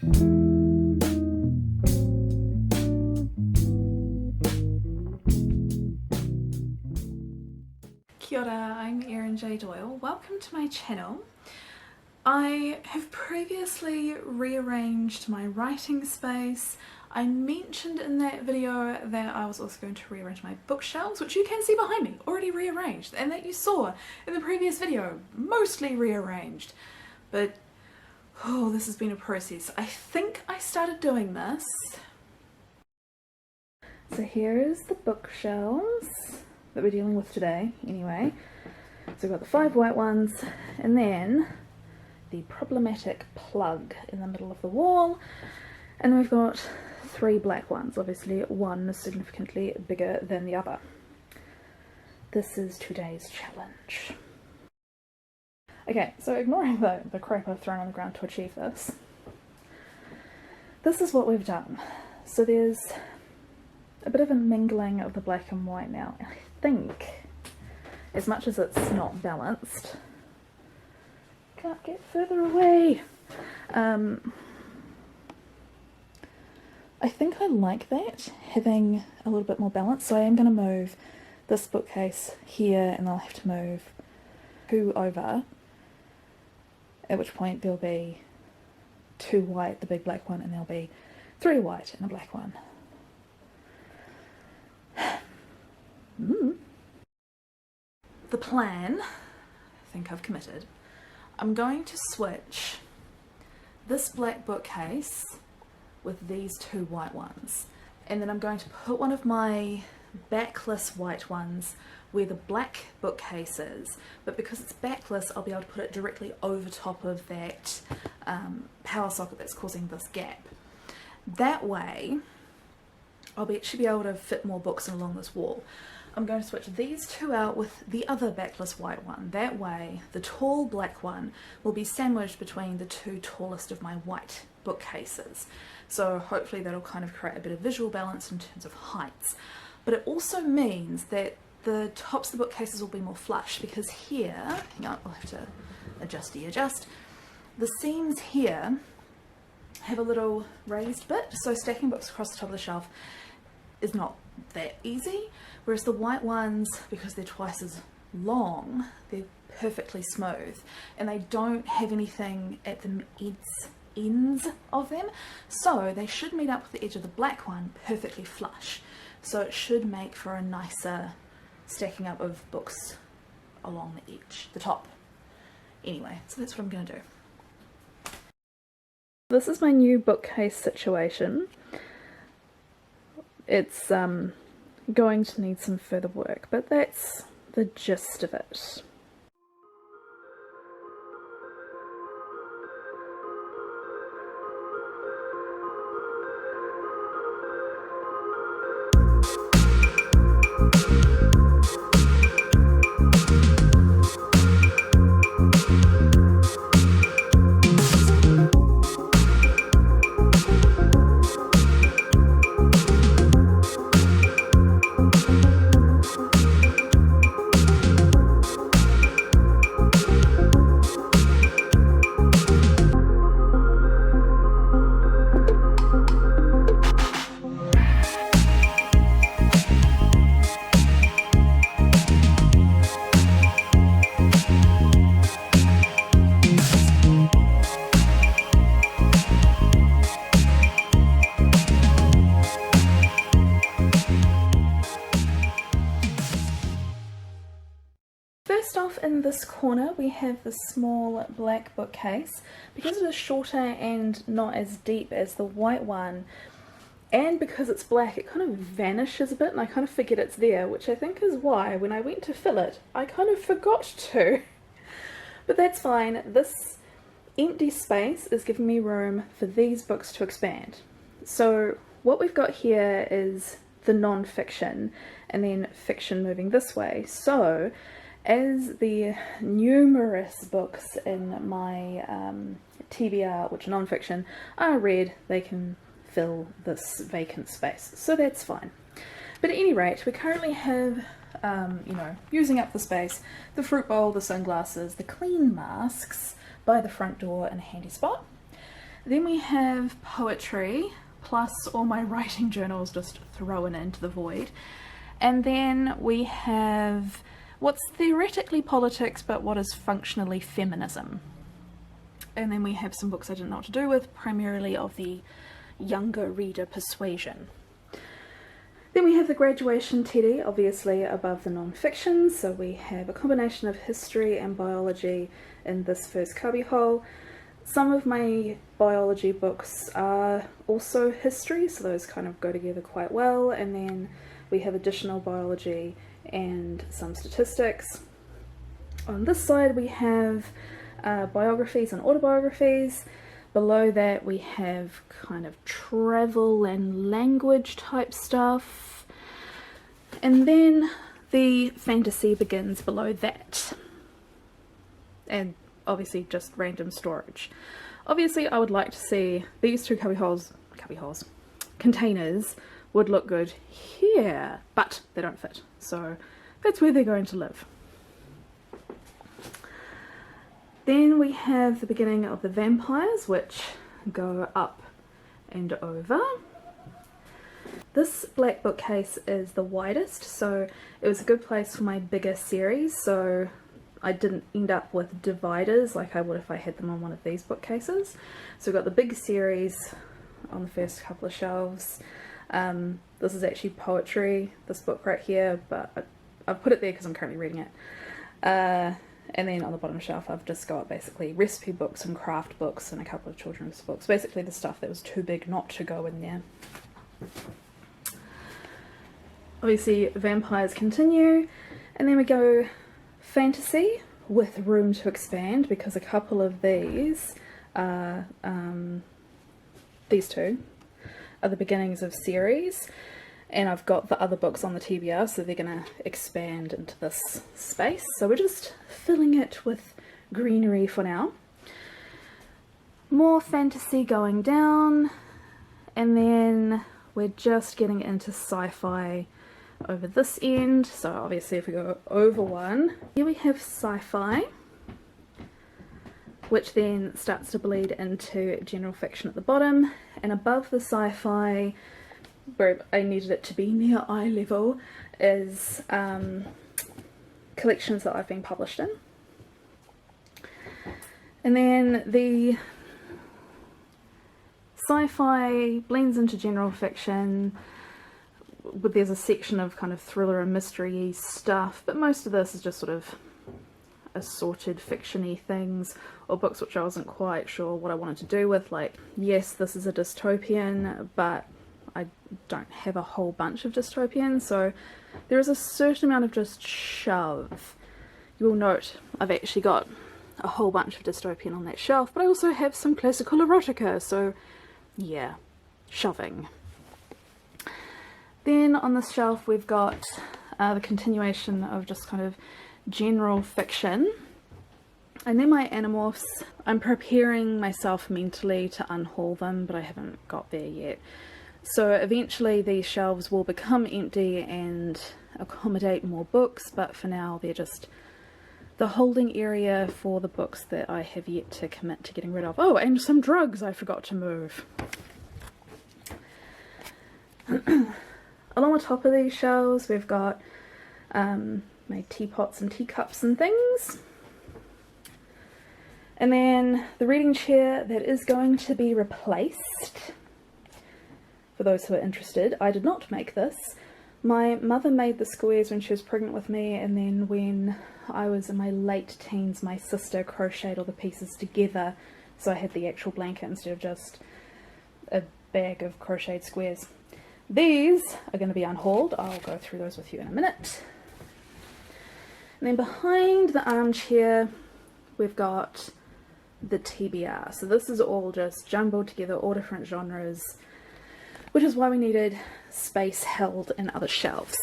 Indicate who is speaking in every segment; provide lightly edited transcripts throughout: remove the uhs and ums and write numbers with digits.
Speaker 1: Kia ora, I'm Erin J. Doyle. Welcome to my channel. I have previously rearranged my writing space. I mentioned in that video that I was also going to rearrange my bookshelves, which you can see behind me, already rearranged, and that you saw in the previous video, mostly rearranged. But, oh, this has been a process. I think I started doing this. So here is the bookshelves that we're dealing with today, anyway. So we've got the 5 white ones, and then the problematic plug in the middle of the wall, and we've got 3 black ones. Obviously one is significantly bigger than the other. This is today's challenge. Okay, so ignoring the crap I've thrown on the ground to achieve this, this is what we've done. So there's a bit of a mingling of the black and white now. I think, as much as it's not balanced, can't get further away. I think I like that, having a little bit more balance, so I am going to move this bookcase here, and I'll have to move 2 over, at which point there'll be 2 white, the big black one, and there'll be 3 white and a black one. The plan, I think I've committed, I'm going to switch this black bookcase with these 2 white ones, and then I'm going to put one of my backless white ones where the black bookcase is, but because it's backless I'll be able to put it directly over top of that power socket that's causing this gap. That way should be able to fit more books along this wall. I'm going to switch these 2 out with the other backless white one. That way the tall black one will be sandwiched between the 2 tallest of my white bookcases. So hopefully that'll kind of create a bit of visual balance in terms of heights. But it also means that the tops of the bookcases will be more flush, because here, hang on, I'll have to adjust. The seams here have a little raised bit, so stacking books across the top of the shelf is not that easy, whereas the white ones, because they're twice as long, they're perfectly smooth, and they don't have anything at the ends of them, so they should meet up with the edge of the black one perfectly flush. So it should make for a nicer stacking up of books along the edge, the top. Anyway, so that's what I'm going to do. This is my new bookcase situation. It's going to need some further work, but that's the gist of it. First off, in this corner we have the small black bookcase. Because it is shorter and not as deep as the white one, and because it's black, it kind of vanishes a bit, and I kind of forget it's there, which I think is why when I went to fill it I kind of forgot to. But that's fine. This empty space is giving me room for these books to expand. So what we've got here is the non-fiction, and then fiction moving this way. So as the numerous books in my TBR, which are non-fiction, are read, they can fill this vacant space, so that's fine. But at any rate, we currently have, you know, using up the space, the fruit bowl, the sunglasses, the clean masks by the front door in a handy spot. Then we have poetry, plus all my writing journals just thrown into the void. And then we have what's theoretically politics, but what is functionally feminism. And then we have some books I didn't know what to do with, primarily of the younger reader persuasion. Then we have the graduation teddy, obviously above the non-fiction, so we have a combination of history and biology in this first cubbyhole. Some of my biology books are also history, so those kind of go together quite well, and then we have additional biology and some statistics. On this side we have biographies and autobiographies. Below that we have kind of travel and language type stuff, and then the fantasy begins below that, and obviously just random storage. Obviously I would like to see these two containers would look good here, but they don't fit, so that's where they're going to live. Then we have the beginning of the vampires, which go up and over. This black bookcase is the widest, so it was a good place for my bigger series, so I didn't end up with dividers like I would if I had them on one of these bookcases. So we've got the big series on the first couple of shelves. This is actually poetry, this book right here, but I've put it there because I'm currently reading it. And then on the bottom shelf I've just got basically recipe books and craft books and a couple of children's books, basically the stuff that was too big not to go in there. Obviously vampires continue, and then we go fantasy with room to expand, because a couple of these are, these two are the beginnings of series, and I've got the other books on the TBR, so they're going to expand into this space. So we're just filling it with greenery for now. More fantasy going down, and then we're just getting into sci-fi over this end. So obviously if we go over one, here we have sci-fi, which then starts to bleed into general fiction at the bottom, and above the sci-fi, where I needed it to be near eye level, is collections that I've been published in. And then the sci-fi blends into general fiction, but there's a section of kind of thriller and mystery stuff, but most of this is just sort of assorted fiction-y things, or books which I wasn't quite sure what I wanted to do with. Like, yes, this is a dystopian, but I don't have a whole bunch of dystopians, so there is a certain amount of just shove. You will note I've actually got a whole bunch of dystopian on that shelf, but I also have some classical erotica, so yeah, shoving. Then on this shelf we've got the continuation of just kind of general fiction, and then my Animorphs. I'm preparing myself mentally to unhaul them, but I haven't got there yet. So eventually these shelves will become empty and accommodate more books, but for now they're just the holding area for the books that I have yet to commit to getting rid of. Oh, and some drugs I forgot to move. Along the top of these shelves we've got my teapots and teacups and things. And then the reading chair that is going to be replaced. For those who are interested, I did not make this. My mother made the squares when she was pregnant with me, and then when I was in my late teens my sister crocheted all the pieces together, so I had the actual blanket instead of just a bag of crocheted squares. These are going to be unhauled. I'll go through those with you in a minute. And then behind the armchair we've got the TBR. So this is all just jumbled together, all different genres, which is why we needed space held in other shelves.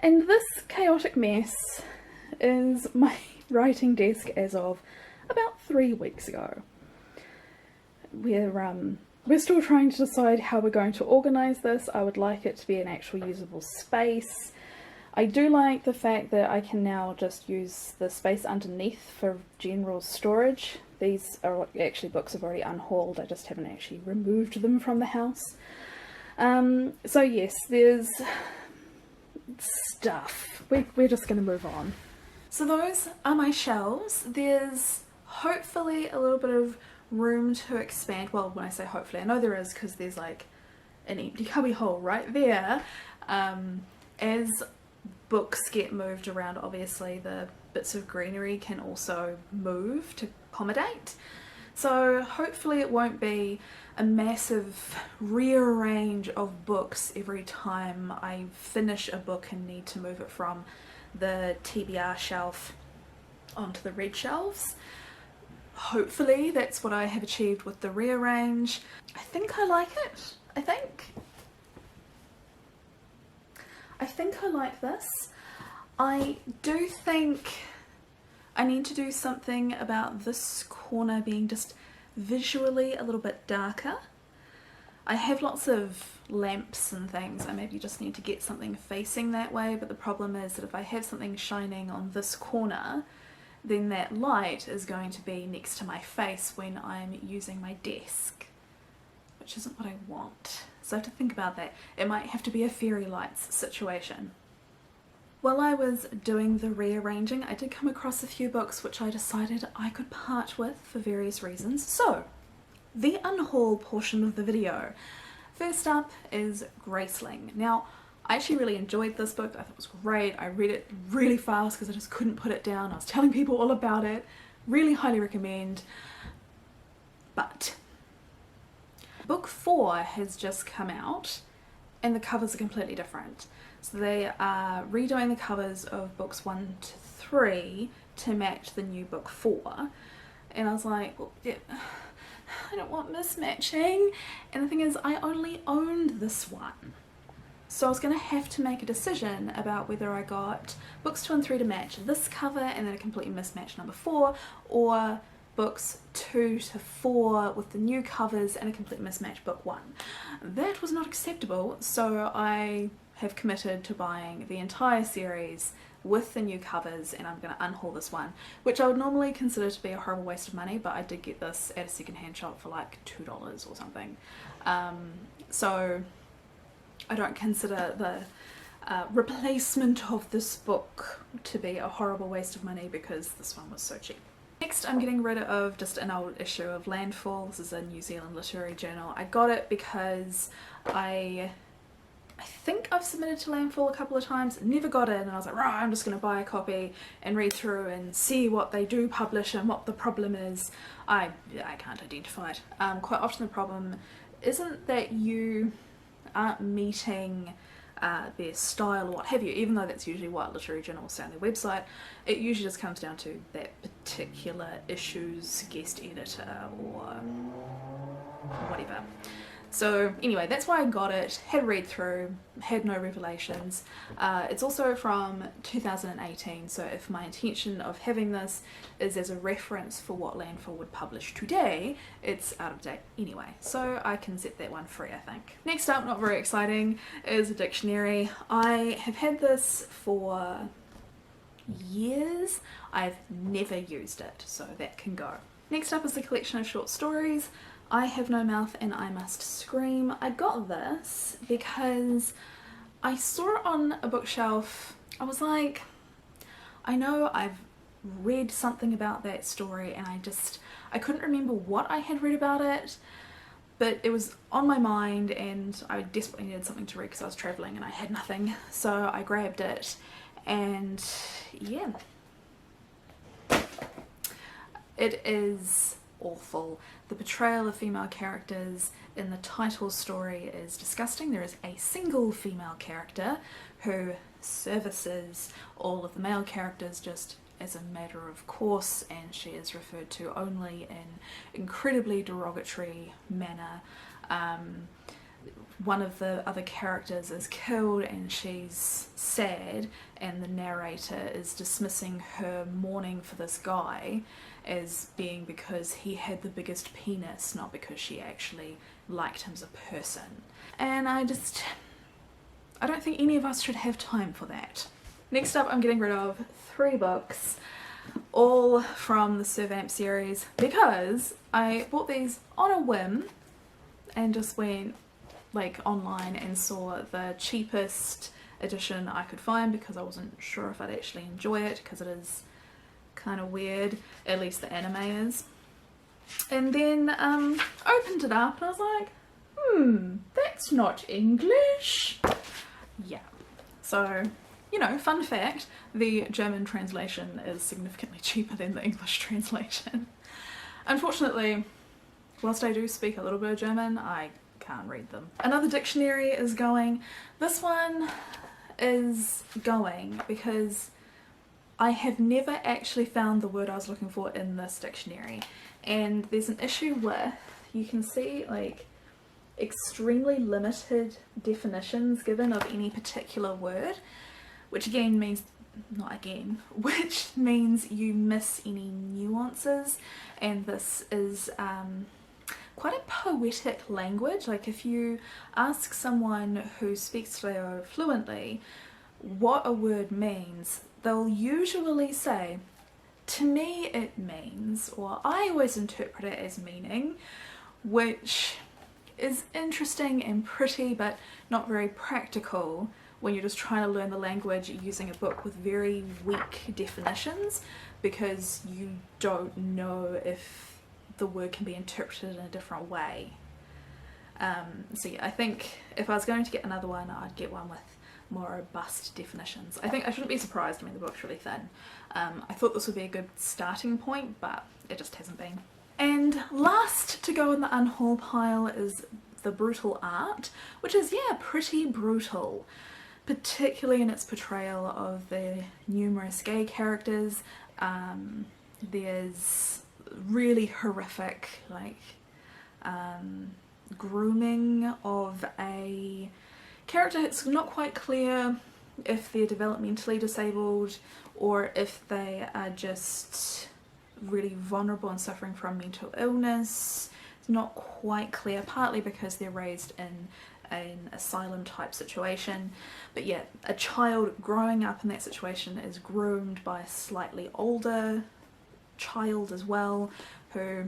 Speaker 1: And this chaotic mess is my writing desk as of about 3 weeks ago. We're still trying to decide how we're going to organise this. I would like it to be an actual usable space. I do like the fact that I can now just use the space underneath for general storage. These are actually books I've already unhauled, I just haven't actually removed them from the house. So yes, there's stuff. We're just going to move on. So those are my shelves. There's hopefully a little bit of room to expand. Well, when I say hopefully, I know there is, because there's like an empty cubby hole right there. As books get moved around, obviously the bits of greenery can also move to accommodate. So hopefully it won't be a massive rearrange of books every time I finish a book and need to move it from the TBR shelf onto the red shelves. Hopefully that's what I have achieved with the rearrange. I think I like it. I think I like this. I do think I need to do something about this corner being just visually a little bit darker. I have lots of lamps and things, I maybe just need to get something facing that way, but the problem is that if I have something shining on this corner, then that light is going to be next to my face when I'm using my desk, which isn't what I want. So I have to think about that. It might have to be a fairy lights situation. While I was doing the rearranging, I did come across a few books which I decided I could part with for various reasons. So, the unhaul portion of the video. First up is Graceling. Now, I actually really enjoyed this book. I thought it was great. I read it really fast because I just couldn't put it down. I was telling people all about it. Really highly recommend. But book 4 has just come out and the covers are completely different. So they are redoing the covers of books 1 to 3 to match the new book 4. And I was like, well, yeah, I don't want mismatching. And the thing is, I only owned this one. So I was going to have to make a decision about whether I got books 2 and 3 to match this cover and then a completely mismatched number 4, or books 2 to 4 with the new covers and a complete mismatched book 1. That was not acceptable, so I have committed to buying the entire series with the new covers, and I'm going to unhaul this one, which I would normally consider to be a horrible waste of money, but I did get this at a secondhand shop for like $2 or something. So I don't consider the replacement of this book to be a horrible waste of money because this one was so cheap. Next, I'm getting rid of just an old issue of Landfall. This is a New Zealand literary journal. I got it because I think I've submitted to Landfall a couple of times, never got it, and I was like, right, I'm just going to buy a copy and read through and see what they do publish and what the problem is. I can't identify it. Quite often the problem isn't that you aren't meeting their style or what have you, even though that's usually what literary journals say on their website. It usually just comes down to that particular issue's guest editor or whatever. So anyway, that's why I got it, had a read through, had no revelations. It's also from 2018, so if my intention of having this is as a reference for what Landfall would publish today, it's out of date anyway, so I can set that one free, I think. Next up, not very exciting, is a dictionary. I have had this for years. I've never used it, so that can go. Next up is a collection of short stories. I Have No Mouth and I Must Scream. I got this because I saw it on a bookshelf. I was like, I know I've read something about that story and I couldn't remember what I had read about it, but it was on my mind and I desperately needed something to read because I was travelling and I had nothing, so I grabbed it, and yeah. It is awful. The portrayal of female characters in the title story is disgusting. There is a single female character who services all of the male characters just as a matter of course, and she is referred to only in incredibly derogatory manner. One of the other characters is killed and she's sad, and the narrator is dismissing her mourning for this guy as being because he had the biggest penis, not because she actually liked him as a person. And I don't think any of us should have time for that. Next up, I'm getting rid of 3 books. all from the Servamp series, because I bought these on a whim and just went like online and saw the cheapest edition I could find, because I wasn't sure if I'd actually enjoy it, because it is kind of weird, at least the anime is. And then opened it up and I was like, that's not English. Yeah, so, you know, fun fact, the German translation is significantly cheaper than the English translation. Unfortunately, whilst I do speak a little bit of German, I can't read them. Another dictionary is going. This one is going because I have never actually found the word I was looking for in this dictionary, and there's an issue with, you can see like extremely limited definitions given of any particular word, which again means, which means you miss any nuances, and this is quite a poetic language. Like if you ask someone who speaks Reo fluently what a word means, they'll usually say, to me it means, or I always interpret it as meaning, which is interesting and pretty but not very practical when you're just trying to learn the language using a book with very weak definitions, because you don't know if the word can be interpreted in a different way. So yeah, I think if I was going to get another one, I'd get one with more robust definitions. I think I shouldn't be surprised, I mean the book's really thin. I thought this would be a good starting point, but it just hasn't been. And last to go in the unhaul pile is the brutal art, which is, yeah, pretty brutal, particularly in its portrayal of the numerous gay characters. There's really horrific, like, grooming of a character. It's not quite clear if they're developmentally disabled or if they are just really vulnerable and suffering from mental illness. It's not quite clear, partly because they're raised in an asylum type situation, but yeah, a child growing up in that situation is groomed by a slightly older child as well, who,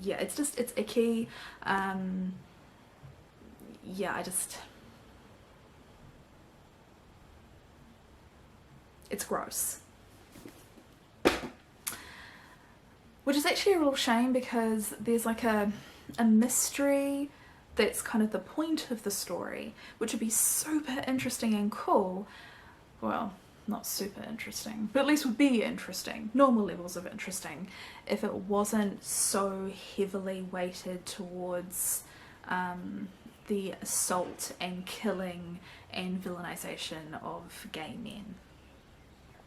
Speaker 1: yeah, it's icky. Yeah, it's gross. Which is actually a real shame, because there's like a mystery that's kind of the point of the story, which would be super interesting and cool. Well, not super interesting, but at least would be interesting, normal levels of interesting, if it wasn't so heavily weighted towards the assault and killing and villainization of gay men.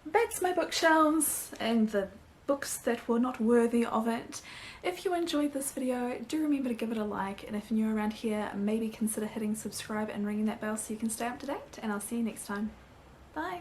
Speaker 1: That's my bookshelves and the books that were not worthy of it. If you enjoyed this video, do remember to give it a like, and if you're new around here, maybe consider hitting subscribe and ringing that bell so you can stay up to date, and I'll see you next time. Bye!